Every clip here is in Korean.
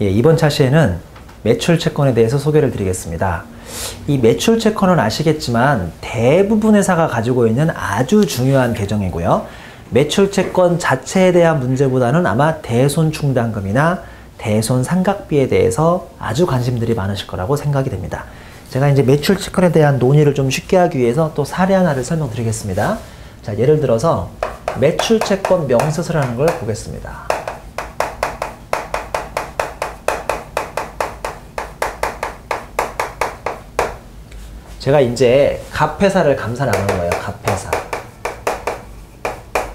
예, 이번 차시에는 매출 채권에 대해서 소개를 드리겠습니다. 이 매출 채권은 아시겠지만 대부분 회사가 가지고 있는 아주 중요한 계정이고요. 매출 채권 자체에 대한 문제보다는 아마 대손충당금이나 대손상각비에 대해서 아주 관심들이 많으실 거라고 생각이 됩니다. 제가 이제 매출 채권에 대한 논의를 좀 쉽게 하기 위해서 또 사례 하나를 설명드리겠습니다. 자, 예를 들어서 매출 채권 명세서라는 걸 보겠습니다. 제가 이제 갑회사를 감사 나눈 거예요. 갑회사.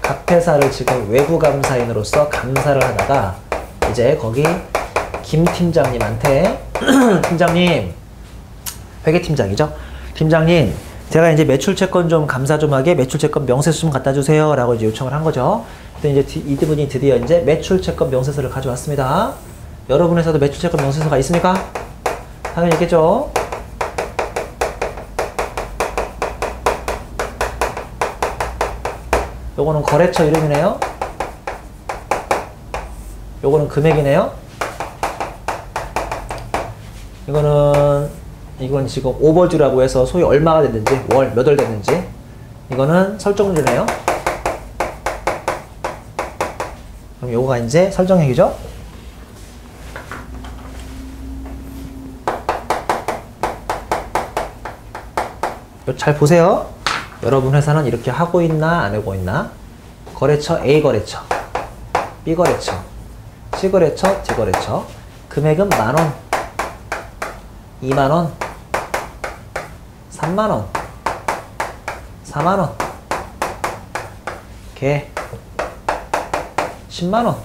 갑회사를 지금 외부 감사인으로서 감사를 하다가 이제 거기 김 팀장님한테 팀장님, 회계팀장이죠. 팀장님, 제가 이제 매출채권 좀 감사 좀 하게 매출채권 명세서 좀 갖다 주세요 라고 이제 요청을 한 거죠. 근데 이제 이분이 드디어 이제 매출채권 명세서를 가져왔습니다. 여러분 회사도 매출채권 명세서가 있습니까? 당연히 있겠죠. 요거는 거래처 이름이네요. 요거는 금액이네요. 이건 지금 오버듀라고 해서 소위 얼마가 됐는지, 몇 월 됐는지. 이거는 설정률이네요. 그럼 요거가 이제 설정액이죠. 잘 보세요. 여러분 회사는 이렇게 하고 있나 안 하고 있나? 거래처 A 거래처, B 거래처, C 거래처, D 거래처. 금액은 만원, 2만원, 3만원, 4만원, 개 10만원.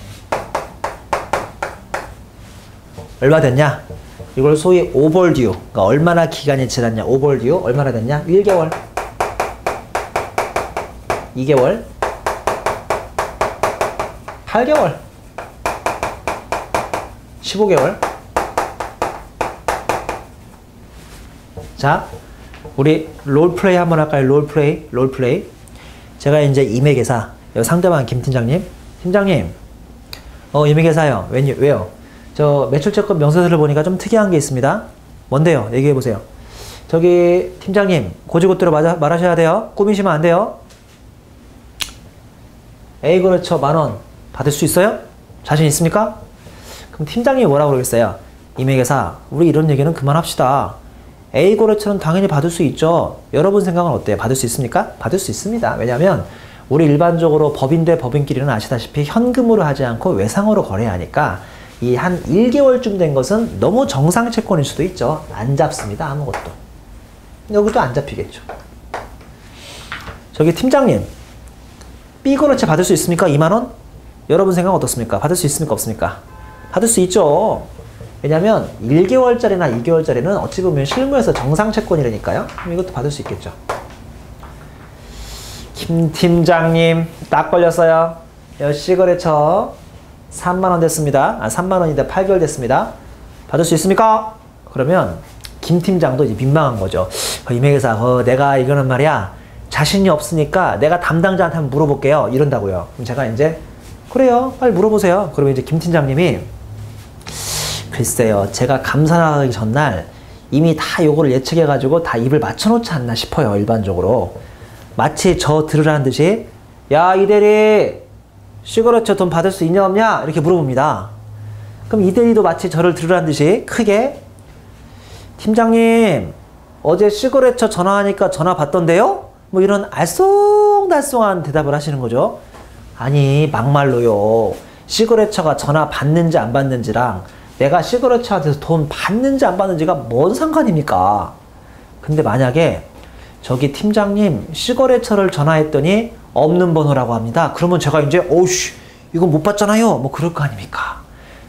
얼마 됐냐? 이걸 소위 오버듀, 그러니까 얼마나 기간이 지났냐. 오버듀 얼마나 됐냐? 1개월, 2개월, 8개월, 15개월. 자, 우리 롤플레이 한번 할까요? 롤플레이. 제가 이제 임액회사, 상대방 김 팀장님. 팀장님, 임액회사요. 왜요? 저 매출채권 명세서를 보니까 좀 특이한 게 있습니다. 뭔데요? 얘기해보세요. 저기, 팀장님, 고지고대로 말하셔야 돼요. 꾸미시면 안 돼요. A 거래처 만원 받을 수 있어요? 자신 있습니까? 그럼 팀장님이 뭐라고 그러겠어요? 임액회사, 우리 이런 얘기는 그만합시다. A 거래처는 당연히 받을 수 있죠. 여러분 생각은 어때요? 받을 수 있습니까? 받을 수 있습니다. 왜냐하면 우리 일반적으로 법인 대 법인끼리는 아시다시피 현금으로 하지 않고 외상으로 거래하니까 이 한 1개월쯤 된 것은 너무 정상 채권일 수도 있죠. 안 잡습니다. 아무것도. 여기도 안 잡히겠죠. 저기 팀장님, B 거래처 받을 수 있습니까? 2만원? 여러분 생각 어떻습니까? 받을 수 있습니까? 없습니까? 받을 수 있죠. 왜냐면 1개월짜리나 2개월짜리는 어찌 보면 실무에서 정상 채권이라니까요. 그럼 이것도 받을 수 있겠죠. 김 팀장님, 딱 걸렸어요. C 거래처 3만원 됐습니다. 3만원인데 8개월 됐습니다. 받을 수 있습니까? 그러면 김 팀장도 이제 민망한 거죠. 임액회사, 내가 이거는 말이야 자신이 없으니까 내가 담당자한테 한번 물어볼게요. 이런다고요. 그럼 제가 이제 그래요. 빨리 물어보세요. 그러면 이제 김 팀장님이 글쎄요. 제가 감사하기 전날 이미 다 요거를 예측해가지고 다 입을 맞춰놓지 않나 싶어요. 일반적으로. 마치 저 들으라는 듯이 야, 이 대리 C거래처 돈 받을 수 있냐 없냐? 이렇게 물어봅니다. 그럼 이 대리도 마치 저를 들으라는 듯이 크게 팀장님, 어제 C거래처 전화하니까 전화 받던데요? 뭐 이런 알쏭달쏭한 대답을 하시는 거죠. 아니, 막말로요. C거래처가 전화 받는지 안 받는지랑 내가 C거래처한테서 돈 받는지 안 받는지가 뭔 상관입니까? 근데 만약에 저기 팀장님 C거래처를 전화했더니 없는 번호라고 합니다. 그러면 제가 이제 오우씨 이거 못 받잖아요. 뭐 그럴 거 아닙니까?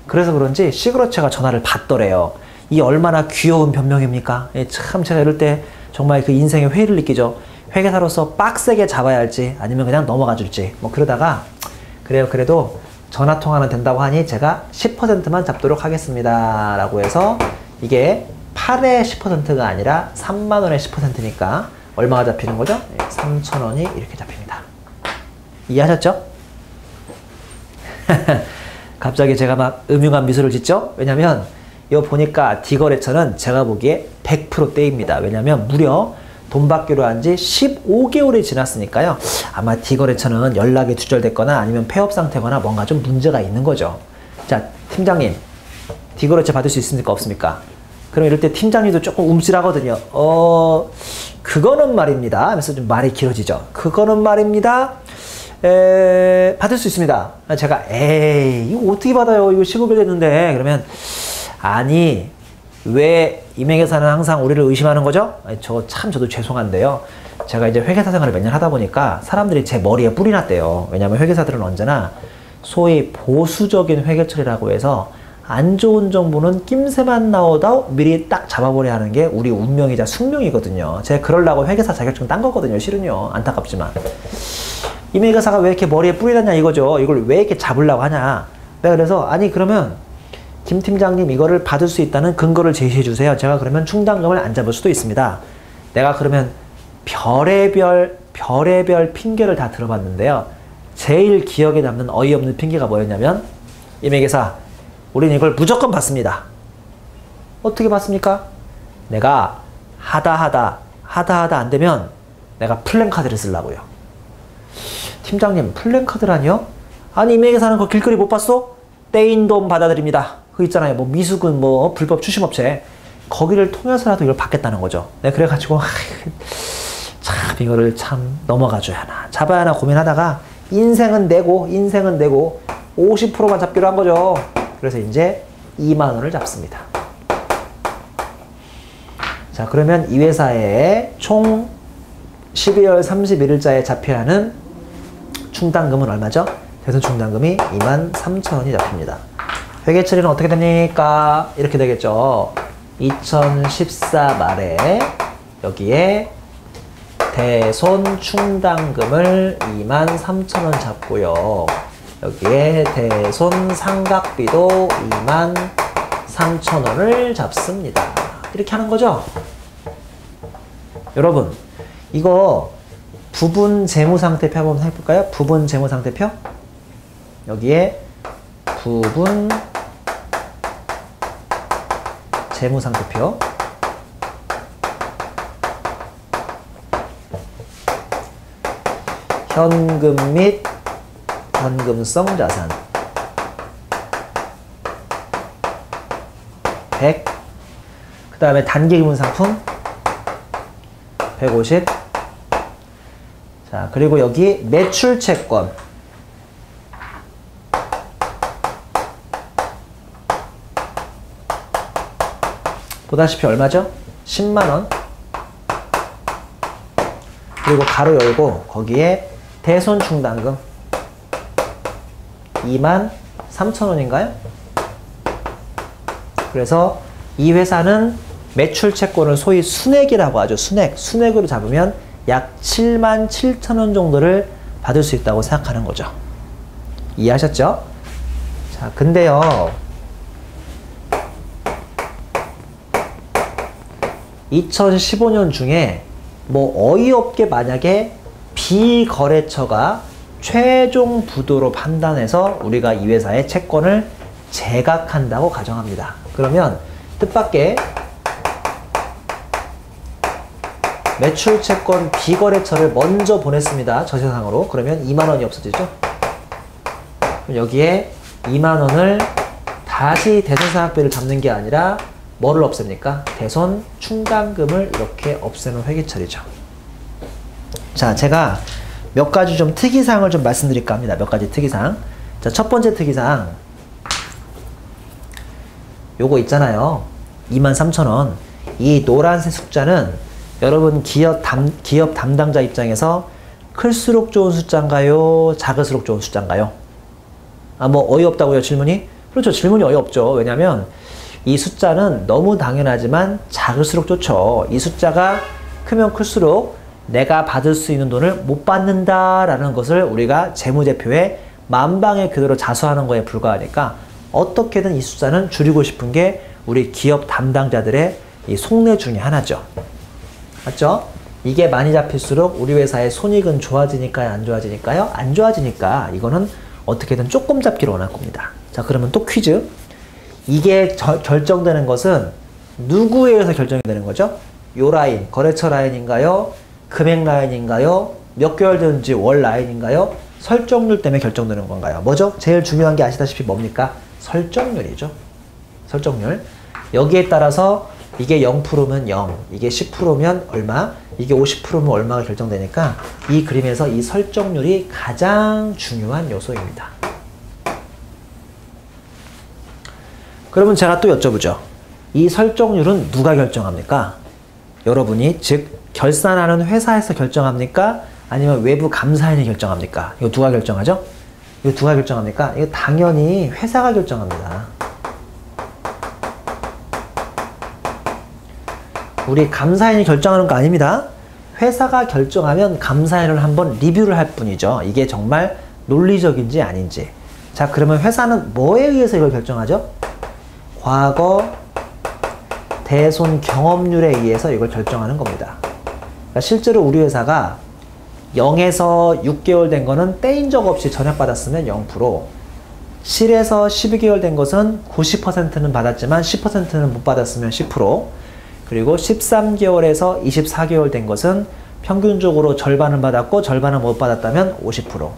그래서 그런지 C거래처가 전화를 받더래요. 이 얼마나 귀여운 변명입니까? 참 제가 이럴 때 정말 그 인생의 회의를 느끼죠. 회계사로서 빡세게 잡아야 할지 아니면 그냥 넘어가 줄지 뭐 그러다가 그래요. 그래도 전화통화는 된다고 하니 제가 10%만 잡도록 하겠습니다 라고 해서 이게 8의 10%가 아니라 3만원의 10%니까 얼마가 잡히는 거죠? 3,000원이 이렇게 잡힙니다. 이해하셨죠? 갑자기 제가 막 음흉한 미소를 짓죠? 왜냐면 이거 보니까 D거래처는 제가 보기에 100% 떼입니다. 왜냐면 무려 돈 받기로 한 지 15개월이 지났으니까요. 아마 D거래처는 연락이 두절됐거나 아니면 폐업 상태거나 뭔가 좀 문제가 있는 거죠. 자, 팀장님, D거래처 받을 수 있습니까? 없습니까? 그럼 이럴 때 팀장님도 조금 움찔하거든요. 그거는 말입니다 하면서 좀 말이 길어지죠. 그거는 말입니다. 받을 수 있습니다. 제가 에이 이거 어떻게 받아요? 이거 15개월 됐는데. 그러면 아니 왜 임행회사는 항상 우리를 의심하는 거죠? 아니, 저도 죄송한데요. 제가 이제 회계사 생활을 몇 년 하다 보니까 사람들이 제 머리에 뿔이 났대요. 왜냐면 회계사들은 언제나 소위 보수적인 회계 처리라고 해서 안 좋은 정보는 낌새만 나오다 미리 딱 잡아버려야 하는 게 우리 운명이자 숙명이거든요. 제가 그러려고 회계사 자격증 딴 거거든요. 실은요. 안타깝지만. 임회계사가 왜 이렇게 머리에 뿔이 났냐 이거죠. 이걸 왜 이렇게 잡으려고 하냐. 내가 그래서 아니 그러면 김 팀장님 이거를 받을 수 있다는 근거를 제시해 주세요. 제가 그러면 충당금을 안 잡을 수도 있습니다. 내가 그러면 별의별 핑계를 다 들어봤는데요. 제일 기억에 남는 어이없는 핑계가 뭐였냐면 임회계사 우린 이걸 무조건 받습니다. 어떻게 받습니까? 내가 하다 안 되면 내가 플랜카드를 쓰려고요. 팀장님 플랜카드라니요? 아니 임회계사는 그 길거리 못 봤어? 떼인 돈 받아들입니다. 그거 있잖아요. 뭐 미수금 뭐 불법 추심업체 거기를 통해서라도 이걸 받겠다는 거죠. 네, 그래가지고 참 이거를 참 넘어가줘야 하나 잡아야 하나 고민하다가 인생은 내고 50%만 잡기로 한 거죠. 그래서 이제 2만 원을 잡습니다. 자, 그러면 이 회사에 총 12월 31일자에 잡혀야 하는 충당금은 얼마죠? 대손 충당금이 23,000원이 잡힙니다. 회계 처리는 어떻게 됩니까? 이렇게 되겠죠. 2014 말에 여기에 대손 충당금을 23,000원 잡고요. 여기에 대손 상각비도 23,000원을 잡습니다. 이렇게 하는 거죠. 여러분 이거 부분 재무상태표 한번 해볼까요? 부분 재무상태표 여기에 부분 재무상태표 현금 및 현금성 자산 100 그 다음에 단기기본상품 150 자, 그리고 여기 매출채권 보다시피 얼마죠? 10만원 그리고 가로 열고 거기에 대손 충당금 23,000원인가요? 그래서 이 회사는 매출채권을 소위 순액이라고 하죠. 순액으로 잡으면 약 77,000원 정도를 받을 수 있다고 생각하는 거죠. 이해하셨죠? 자, 근데요 2015년 중에 뭐 어이없게 만약에 B거래처가 최종 부도로 판단해서 우리가 이 회사의 채권을 제각한다고 가정합니다. 그러면 뜻밖의 매출채권 B거래처를 먼저 보냈습니다. 저세상으로. 그러면 2만원이 없어지죠. 그럼 여기에 2만원을 다시 대손상각비를 잡는 게 아니라 뭐를 없앱니까? 대손 충당금을 이렇게 없애는 회계처리죠. 자, 제가 몇 가지 좀 특이사항을 좀 말씀드릴까 합니다. 몇 가지 특이사항. 자, 첫 번째 특이사항. 요거 있잖아요. 23,000원. 이 노란색 숫자는 여러분 기업 담당자 입장에서 클수록 좋은 숫자인가요? 작을수록 좋은 숫자인가요? 아, 뭐 어이없다고요, 질문이? 그렇죠. 질문이 어이없죠. 왜냐면 이 숫자는 너무 당연하지만 작을수록 좋죠. 이 숫자가 크면 클수록 내가 받을 수 있는 돈을 못 받는다라는 것을 우리가 재무제표에 만방에 그대로 자수하는 거에 불과하니까 어떻게든 이 숫자는 줄이고 싶은 게 우리 기업 담당자들의 이 속내 중에 하나죠. 맞죠? 이게 많이 잡힐수록 우리 회사의 손익은 좋아지니까요? 안 좋아지니까요? 안 좋아지니까 이거는 어떻게든 조금 잡기로 원할 겁니다. 자, 그러면 또 퀴즈. 이게 결정되는 것은 누구에 의해서 결정이 되는 거죠? 요 라인, 거래처 라인인가요? 금액 라인인가요? 몇 개월 되는지 월 라인인가요? 설정률 때문에 결정되는 건가요? 뭐죠? 제일 중요한 게 아시다시피 뭡니까? 설정률이죠. 설정률. 여기에 따라서 이게 0%면 0, 이게 10%면 얼마, 이게 50%면 얼마가 결정되니까 이 그림에서 이 설정률이 가장 중요한 요소입니다. 그러면 제가 또 여쭤보죠. 이 설정률은 누가 결정합니까? 여러분이 즉 결산하는 회사에서 결정합니까? 아니면 외부 감사인이 결정합니까? 이거 누가 결정하죠? 이거 누가 결정합니까? 이거 당연히 회사가 결정합니다. 우리 감사인이 결정하는 거 아닙니다. 회사가 결정하면 감사인을 한번 리뷰를 할 뿐이죠. 이게 정말 논리적인지 아닌지. 자, 그러면 회사는 뭐에 의해서 이걸 결정하죠? 과거 대손 경험률에 의해서 이걸 결정하는 겁니다. 그러니까 실제로 우리 회사가 0에서 6개월 된 거는 떼인 적 없이 전액받았으면 0%, 7에서 12개월 된 것은 90%는 받았지만 10%는 못 받았으면 10%, 그리고 13개월에서 24개월 된 것은 평균적으로 절반은 받았고 절반은 못 받았다면 50%,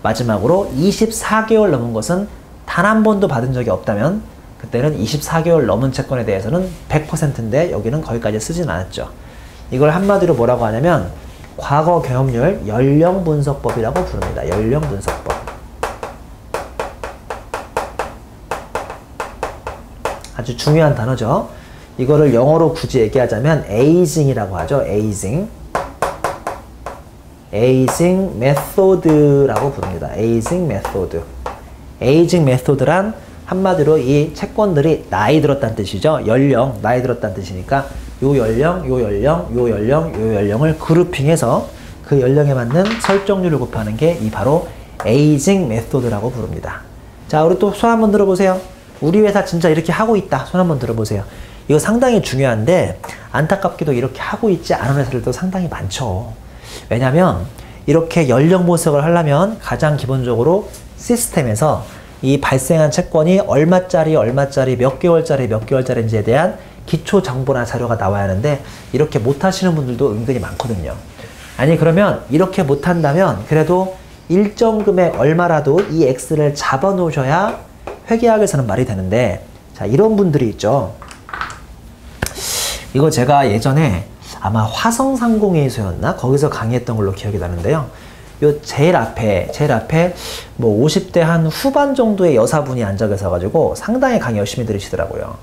마지막으로 24개월 넘은 것은 단 한 번도 받은 적이 없다면 그때는 24개월 넘은 채권에 대해서는 100%인데 여기는 거기까지 쓰진 않았죠. 이걸 한마디로 뭐라고 하냐면 과거 경험률 연령 분석법이라고 부릅니다. 연령 분석법. 아주 중요한 단어죠. 이거를 영어로 굳이 얘기하자면 aging이라고 하죠. aging. aging method라고 부릅니다. aging method. aging method란 한마디로 이 채권들이 나이 들었다는 뜻이죠. 연령, 나이 들었다는 뜻이니까 요 연령, 요 연령, 요 연령, 요 연령을 그룹핑해서 그 연령에 맞는 설정률을 곱하는 게 이 바로 에이징 메소드라고 부릅니다. 자, 우리 또 손 한번 들어보세요. 우리 회사 진짜 이렇게 하고 있다. 손 한번 들어보세요. 이거 상당히 중요한데 안타깝게도 이렇게 하고 있지 않은 회사들도 상당히 많죠. 왜냐면 이렇게 연령 분석을 하려면 가장 기본적으로 시스템에서 이 발생한 채권이 얼마짜리, 얼마짜리, 몇 개월짜리인지에 대한 기초 정보나 자료가 나와야 하는데 이렇게 못 하시는 분들도 은근히 많거든요. 아니 그러면 이렇게 못 한다면 그래도 일정 금액 얼마라도 이 X를 잡아 놓으셔야 회계학에서는 말이 되는데, 자, 이런 분들이 있죠. 이거 제가 예전에 아마 화성상공회의소였나? 거기서 강의했던 걸로 기억이 나는데요. 요 제일 앞에 뭐 50대 한 후반 정도의 여사분이 앉아 계셔가지고 상당히 강의 열심히 들으시더라고요.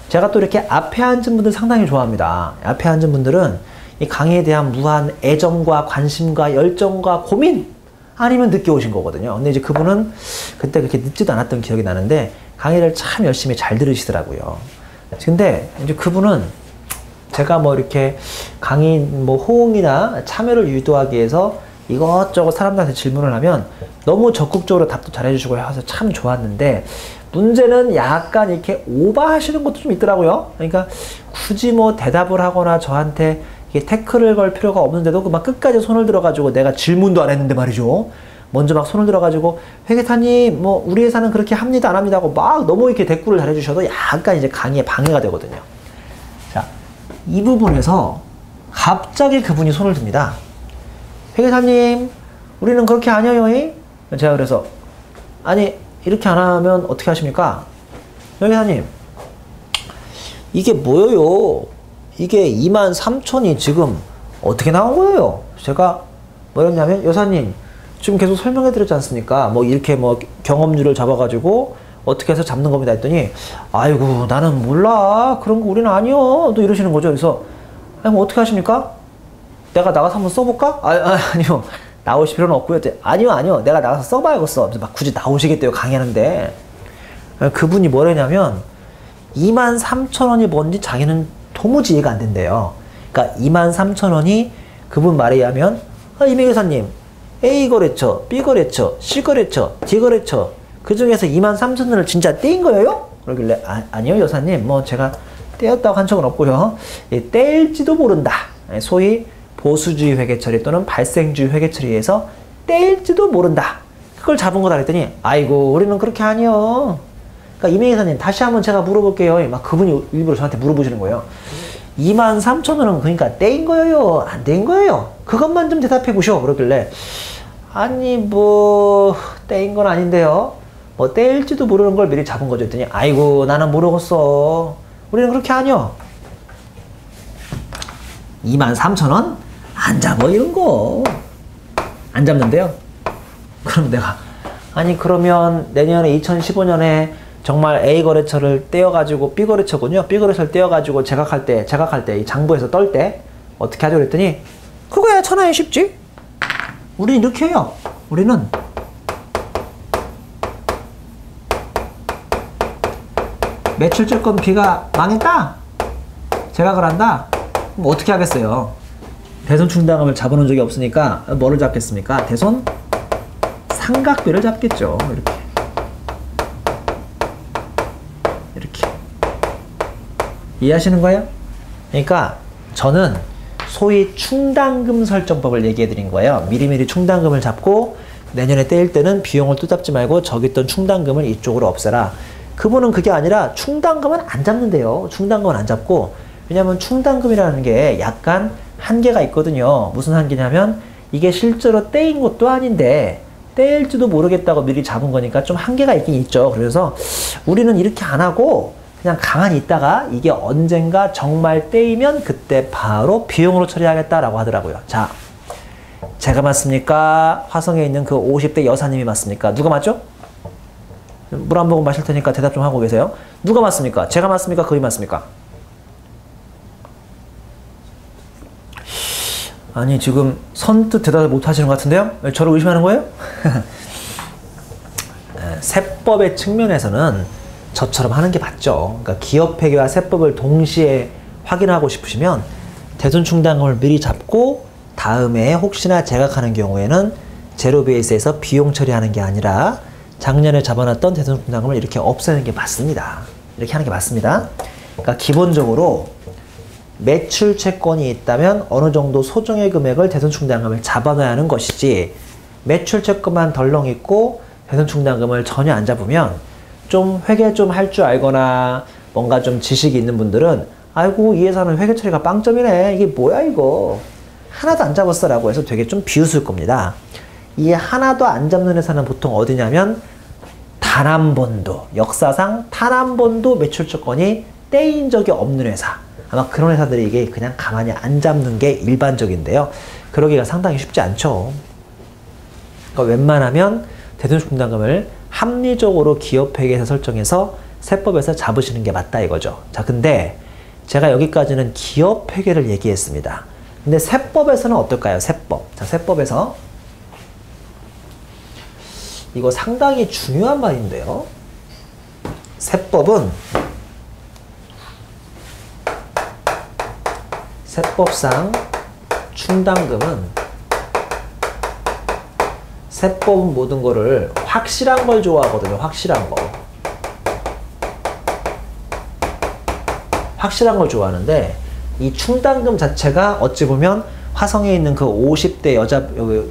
제가 또 이렇게 앞에 앉은 분들 상당히 좋아합니다. 앞에 앉은 분들은 이 강의에 대한 무한 애정과 관심과 열정과 고민 아니면 늦게 오신 거거든요. 근데 이제 그분은 그때 그렇게 늦지도 않았던 기억이 나는데 강의를 참 열심히 잘 들으시더라고요. 근데 이제 그분은 제가 뭐 이렇게 강의 뭐 호응이나 참여를 유도하기 위해서 이것저것 사람들한테 질문을 하면 너무 적극적으로 답도 잘해주시고 해서 참 좋았는데, 문제는 약간 이렇게 오버하시는 것도 좀 있더라고요. 그러니까 굳이 뭐 대답을 하거나 저한테 이게 태클을 걸 필요가 없는데도 막 끝까지 손을 들어가지고 내가 질문도 안 했는데 말이죠. 먼저 막 손을 들어가지고 회계사님 뭐 우리 회사는 그렇게 합니다 안 합니다 하고 막 너무 이렇게 대꾸를 잘해주셔도 약간 이제 강의에 방해가 되거든요. 자, 이 부분에서 갑자기 그분이 손을 듭니다. 회계사님 우리는 그렇게 안 해요. 제가 그래서 아니 이렇게 안 하면 어떻게 하십니까? 회계사님 이게 뭐예요? 이게 23,000이 지금 어떻게 나온 거예요? 제가 뭐랬냐면 여사님 지금 계속 설명해 드렸지 않습니까? 뭐 이렇게 뭐 경험률을 잡아가지고 어떻게 해서 잡는 겁니다 했더니 아이고 나는 몰라 그런 거 우리는 아니요 또 이러시는 거죠. 그래서 아니 뭐 어떻게 하십니까? 내가 나가서 한번 써볼까? 아니요 나오실 필요는 없고요. 아니요 내가 나가서 써봐야겠어. 막 굳이 나오시겠대요 강의하는데. 그분이 뭐랬냐면 23,000원이 뭔지 자기는 도무지 이해가 안 된대요. 그러니까 23,000원이 그분 말에 의하면 임 회계사님 A 거래처, B 거래처, C 거래처, D 거래처 그 중에서 23,000원을 진짜 떼인 거예요? 그러길래 아니요 여사님 뭐 제가 떼었다고 한 적은 없고요. 떼일지도 모른다. 소위 보수주의 회계처리 또는 발생주의 회계처리에서 떼일지도 모른다. 그걸 잡은 거다 그랬더니 아이고 우리는 그렇게 아니요. 그러니까 이명희사님 다시 한번 제가 물어볼게요. 막 그분이 일부러 저한테 물어보시는 거예요. 23,000원은 그러니까 떼인 거예요? 안 떼인 거예요? 그것만 좀 대답해 보셔. 그러길래 아니 뭐 떼인 건 아닌데요. 뭐 떼일지도 모르는 걸 미리 잡은 거죠. 했더니 아이고 나는 모르겠어. 우리는 그렇게 아니요. 23,000원? 안 잡어 이런 거. 안 잡는데요. 그럼 내가 아니 그러면 내년에 2015년에 정말 A 거래처를 떼어가지고 B 거래처군요. B 거래처를 떼어가지고 제각할 때 이 장부에서 떨 때 어떻게 하죠? 그랬더니 그거야 천하에 쉽지. 우리는 이렇게 해요. 우리는 매출채권 B가 망했다. 제각을 한다. 그럼 어떻게 하겠어요? 대손 충당금을 잡아놓은 적이 없으니까 뭐를 잡겠습니까? 대손 삼각비를 잡겠죠. 이렇게 이해하시는 거예요? 그러니까 저는 소위 충당금 설정법을 얘기해 드린 거예요. 미리미리 충당금을 잡고 내년에 떼일 때는 비용을 또 잡지 말고 저기 있던 충당금을 이쪽으로 없애라. 그분은 그게 아니라 충당금은 안 잡는데요. 충당금은 안 잡고, 왜냐면 충당금이라는 게 약간 한계가 있거든요. 무슨 한계냐면 이게 실제로 떼인 것도 아닌데 떼일지도 모르겠다고 미리 잡은 거니까 좀 한계가 있긴 있죠. 그래서 우리는 이렇게 안 하고 그냥 가만히 있다가 이게 언젠가 정말 떼이면 그때 바로 비용으로 처리하겠다라고 하더라고요. 자, 제가 맞습니까? 화성에 있는 그 50대 여사님이 맞습니까? 누가 맞죠? 물 한 모금 마실 테니까 대답 좀 하고 계세요. 누가 맞습니까? 제가 맞습니까? 그분이 맞습니까? 아니 지금 선뜻 대답을 못 하시는 것 같은데요? 왜 저를 의심하는 거예요? 세법의 측면에서는 저처럼 하는 게 맞죠. 그러니까 기업회계와 세법을 동시에 확인하고 싶으시면 대손충당금을 미리 잡고 다음에 혹시나 제각하는 경우에는 제로 베이스에서 비용 처리하는 게 아니라 작년에 잡아놨던 대손충당금을 이렇게 없애는 게 맞습니다. 이렇게 하는 게 맞습니다. 그러니까 기본적으로 매출 채권이 있다면 어느 정도 소정의 금액을 대손충당금을 잡아놔야 하는 것이지, 매출 채권만 덜렁 있고 대손충당금을 전혀 안 잡으면 좀 회계 좀 할 줄 알거나 뭔가 좀 지식이 있는 분들은 아이고 이 회사는 회계 처리가 빵점이네, 이게 뭐야 이거 하나도 안 잡았어 라고 해서 되게 좀 비웃을 겁니다. 이 하나도 안 잡는 회사는 보통 어디냐면 단 한 번도, 역사상 단 한 번도 매출 채권이 떼인 적이 없는 회사, 아마 그런 회사들이 이게 그냥 가만히 안 잡는 게 일반적인데요. 그러기가 상당히 쉽지 않죠. 그러니까 웬만하면 대손충당금을 합리적으로 기업회계에서 설정해서 세법에서 잡으시는 게 맞다 이거죠. 자, 근데 제가 여기까지는 기업회계를 얘기했습니다. 근데 세법에서는 어떨까요? 세법. 자, 세법에서 이거 상당히 중요한 말인데요. 세법은 세법상 충당금은 세법은 모든 거를 확실한 걸 좋아하거든요. 확실한 거. 확실한 걸 좋아하는데 이 충당금 자체가 어찌 보면 화성에 있는 그 50대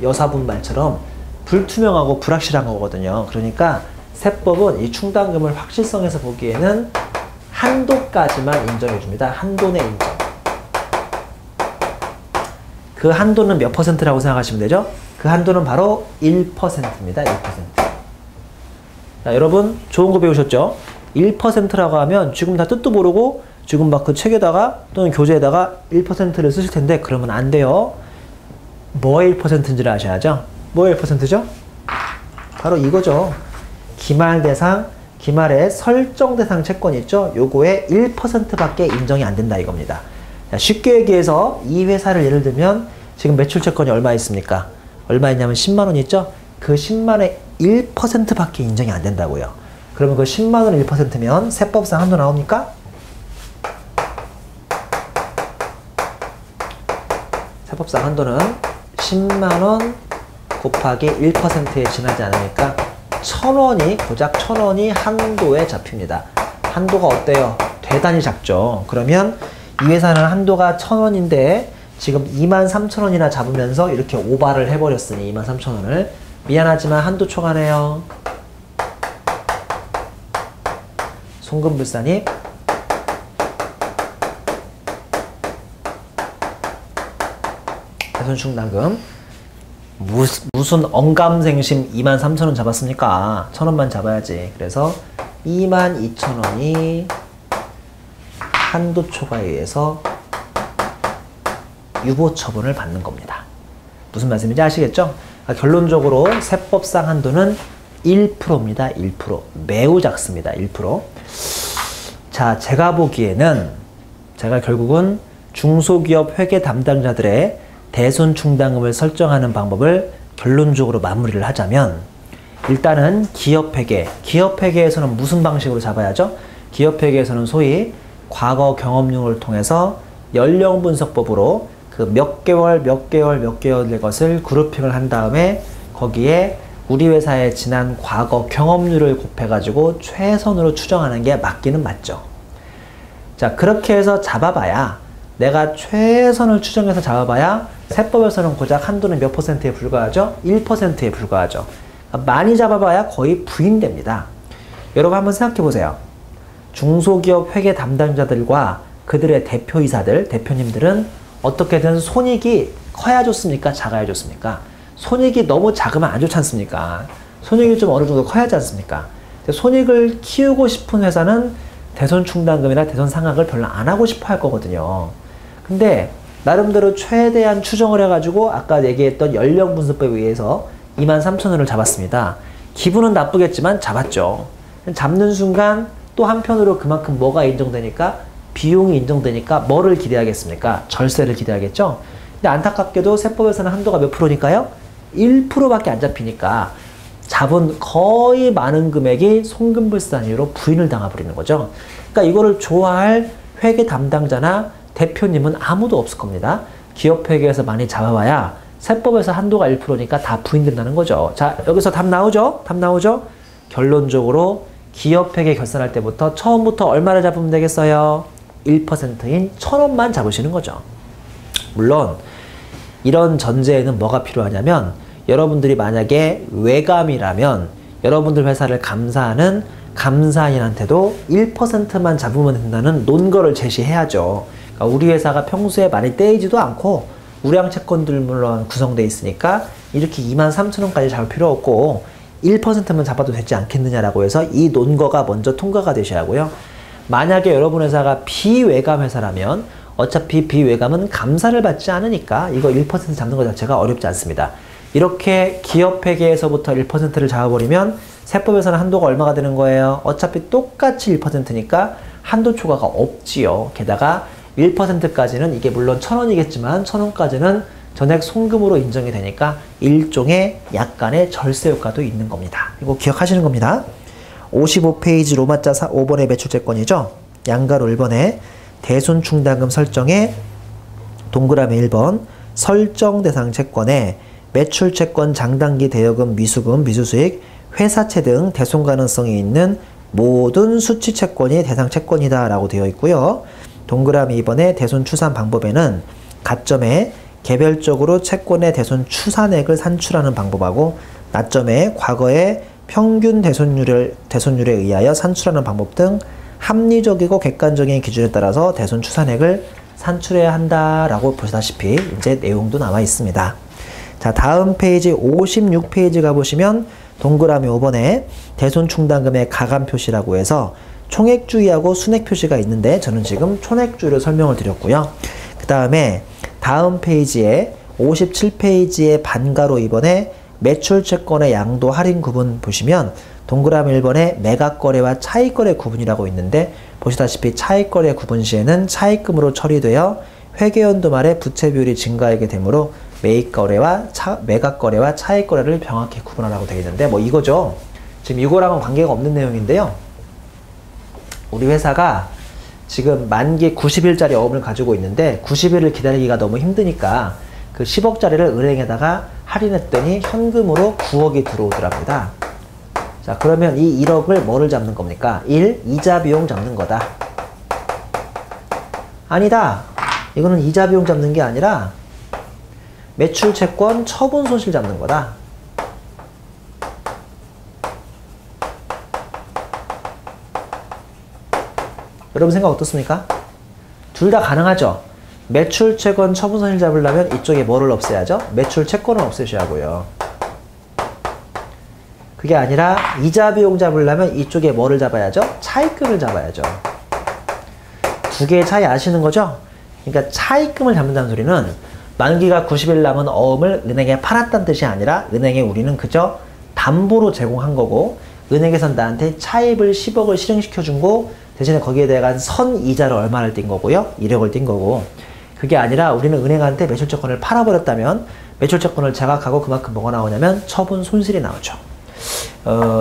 여사분 말처럼 불투명하고 불확실한 거거든요. 그러니까 세법은 이 충당금을 확실성에서 보기에는 한도까지만 인정해 줍니다. 한도 내 인정. 그 한도는 몇 퍼센트라고 생각하시면 되죠? 그 한도는 바로 1%입니다. 1%. 자, 여러분 좋은 거 배우셨죠? 1%라고 하면 지금 다 뜻도 모르고 지금 막 그 책에다가 또는 교재에다가 1%를 쓰실 텐데 그러면 안 돼요. 뭐의 1%인지를 아셔야죠? 뭐의 1%죠? 바로 이거죠. 기말 대상, 기말의 설정 대상 채권 있죠? 요거의 1%밖에 인정이 안 된다 이겁니다. 자, 쉽게 얘기해서 이 회사를 예를 들면 지금 매출 채권이 얼마 있습니까? 얼마 있냐면 10만 원 있죠? 그 10만의 1%밖에 인정이 안 된다고요. 그러면 그 10만 원 1%면 세법상 한도 나옵니까? 세법상 한도는 10만 원 곱하기 1%에 지나지 않으니까 1000원이, 고작 1000원이 한도에 잡힙니다. 한도가 어때요? 대단히 작죠. 그러면 이 회사는 한도가 1000원인데 지금 23,000원이나 잡으면서 이렇게 오바를 해버렸으니 23,000원을 미안하지만 한도 초과네요. 송금불산입 대손충당금 무슨 언감생심 23,000원 잡았습니까? 1,000원만 잡아야지. 그래서 22,000원이 한도 초과에 의해서 유보 처분을 받는 겁니다. 무슨 말씀인지 아시겠죠? 결론적으로 세법상 한도는 1%입니다. 1%. 매우 작습니다. 1%. 자, 제가 보기에는 제가 결국은 중소기업 회계 담당자들의 대손충당금을 설정하는 방법을 결론적으로 마무리를 하자면 일단은 기업회계. 기업회계에서는 무슨 방식으로 잡아야죠? 기업회계에서는 소위 과거 경험률을 통해서 연령분석법으로 그 몇 개월 될 것을 그룹핑을 한 다음에 거기에 우리 회사의 지난 과거 경험률을 곱해가지고 최선으로 추정하는 게 맞기는 맞죠. 자, 그렇게 해서 잡아봐야 내가 최선을 추정해서 잡아봐야 세법에서는 고작 한도는 몇 %에 불과하죠? 1%에 불과하죠. 많이 잡아봐야 거의 부인됩니다. 여러분 한번 생각해 보세요. 중소기업 회계 담당자들과 그들의 대표이사들, 대표님들은 어떻게든 손익이 커야 좋습니까? 작아야 좋습니까? 손익이 너무 작으면 안 좋지 않습니까? 손익이 좀 어느 정도 커야 하지 않습니까? 손익을 키우고 싶은 회사는 대손충당금이나 대손상각을 별로 안 하고 싶어 할 거거든요. 근데 나름대로 최대한 추정을 해가지고 아까 얘기했던 연령분석법에 의해서 23,000원을 잡았습니다. 기분은 나쁘겠지만 잡았죠. 잡는 순간 또 한편으로 그만큼 뭐가 인정되니까 비용이 인정되니까 뭐를 기대하겠습니까? 절세를 기대하겠죠. 근데 안타깝게도 세법에서는 한도가 몇 프로니까요? 1%밖에 안 잡히니까 잡은 거의 많은 금액이 송금불산 이후로 부인을 당해버리는 거죠. 그러니까 이거를 좋아할 회계 담당자나 대표님은 아무도 없을 겁니다. 기업회계에서 많이 잡아봐야 세법에서 한도가 1%니까 다 부인된다는 거죠. 자, 여기서 답 나오죠? 답 나오죠? 결론적으로 기업회계 결산할 때부터 처음부터 얼마를 잡으면 되겠어요? 1%인 1,000원만 잡으시는 거죠. 물론 이런 전제에는 뭐가 필요하냐면 여러분들이 만약에 외감이라면 여러분들 회사를 감사하는 감사인한테도 1%만 잡으면 된다는 논거를 제시해야죠. 그러니까 우리 회사가 평소에 많이 떼이지도 않고 우량 채권들로 구성되어 있으니까 이렇게 23,000원까지 잡을 필요 없고 1%만 잡아도 되지 않겠느냐라고 해서 이 논거가 먼저 통과가 되셔야 하고요. 만약에 여러분 회사가 비외감 회사라면 어차피 비외감은 감사를 받지 않으니까 이거 1% 잡는 것 자체가 어렵지 않습니다. 이렇게 기업회계에서부터 1%를 잡아버리면 세법에서는 한도가 얼마가 되는 거예요? 어차피 똑같이 1%니까 한도 초과가 없지요. 게다가 1%까지는 이게 물론 1,000원이겠지만 1,000원까지는 전액 송금으로 인정이 되니까 일종의 약간의 절세 효과도 있는 겁니다. 이거 기억하시는 겁니다. 55페이지 로마자 5번의 매출채권이죠. 양가로 1번에 대손충당금 설정에 동그라미 1번 설정 대상 채권에 매출채권 장단기 대여금 미수금 미수수익 회사채 등 대손 가능성이 있는 모든 수취채권이 대상 채권이다 라고 되어 있고요. 동그라미 2번의 대손 추산 방법에는 가점에 개별적으로 채권의 대손 추산액을 산출하는 방법하고 나점에 과거의 평균 대손율에 의하여 산출하는 방법 등 합리적이고 객관적인 기준에 따라서 대손 추산액을 산출해야 한다라고 보시다시피 이제 내용도 나와 있습니다. 자, 다음 페이지 56페이지 가보시면 동그라미 5번에 대손 충당금의 가감 표시라고 해서 총액주의하고 순액 표시가 있는데 저는 지금 총액주의로 설명을 드렸고요. 그 다음에 다음 페이지에 57페이지의 반가로 2번에 매출채권의 양도 할인 구분 보시면 동그라미 1번에 매각거래와 차익거래 구분이라고 있는데 보시다시피 차익거래 구분 시에는 차익금으로 처리되어 회계연도 말에 부채 비율이 증가하게 되므로 매각거래와 차익거래를 명확히 구분하라고 되어 있는데 뭐 이거죠. 지금 이거랑은 관계가 없는 내용인데요. 우리 회사가 지금 만기 90일짜리 어음을 가지고 있는데 90일을 기다리기가 너무 힘드니까 그 10억짜리를 은행에다가 할인했더니 현금으로 9억이 들어오더랍니다. 자, 그러면 이 1억을 뭐를 잡는 겁니까? 1. 이자 비용 잡는 거다. 아니다. 이거는 이자 비용 잡는 게 아니라 매출 채권 처분 손실 잡는 거다. 여러분 생각 어떻습니까? 둘 다 가능하죠? 매출 채권 처분선을 잡으려면 이쪽에 뭐를 없애야죠? 매출 채권을 없애셔야 하고요. 그게 아니라 이자 비용 잡으려면 이쪽에 뭐를 잡아야죠? 차입금을 잡아야죠. 두 개의 차이 아시는 거죠? 그러니까 차입금을 잡는다는 소리는 만기가 90일 남은 어음을 은행에 팔았다는 뜻이 아니라 은행에 우리는 그저 담보로 제공한 거고 은행에선 나한테 차입을 10억을 실행시켜 준 거 대신에 거기에 대한 선이자를 얼마를 띈 거고요? 1억을 띈 거고 그게 아니라 우리는 은행한테 매출채권을 팔아버렸다면 매출채권을 자각하고 그만큼 뭐가 나오냐면 처분 손실이 나오죠.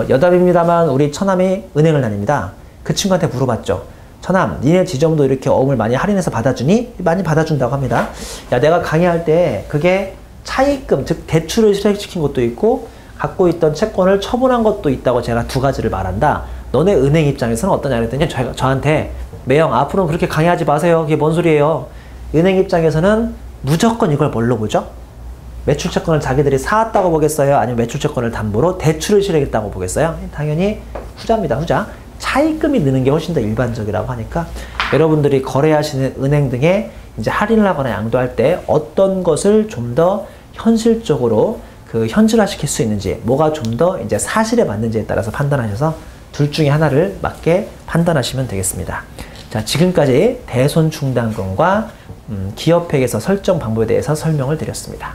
여담입니다만 우리 처남이 은행을 다닙니다. 그 친구한테 물어봤죠. 처남, 니네 지점도 이렇게 어음을 많이 할인해서 받아주니? 많이 받아준다고 합니다. 야, 내가 강의할 때 그게 차입금, 즉 대출을 실행시킨 것도 있고 갖고 있던 채권을 처분한 것도 있다고 제가 두 가지를 말한다. 너네 은행 입장에서는 어떠냐 그랬더니 저한테 매형 앞으로는 그렇게 강의하지 마세요. 그게 뭔 소리예요. 은행 입장에서는 무조건 이걸 뭘로 보죠? 매출채권을 자기들이 사왔다고 보겠어요? 아니면 매출채권을 담보로 대출을 실행했다고 보겠어요? 당연히 후자입니다. 후자. 차입금이 느는 게 훨씬 더 일반적이라고 하니까 여러분들이 거래하시는 은행 등에 이제 할인을 하거나 양도할 때 어떤 것을 좀 더 현실적으로 그 현실화시킬 수 있는지 뭐가 좀 더 이제 사실에 맞는지에 따라서 판단하셔서 둘 중에 하나를 맞게 판단하시면 되겠습니다. 자, 지금까지 대손 충당금과 기업회계서 설정 방법에 대해서 설명을 드렸습니다.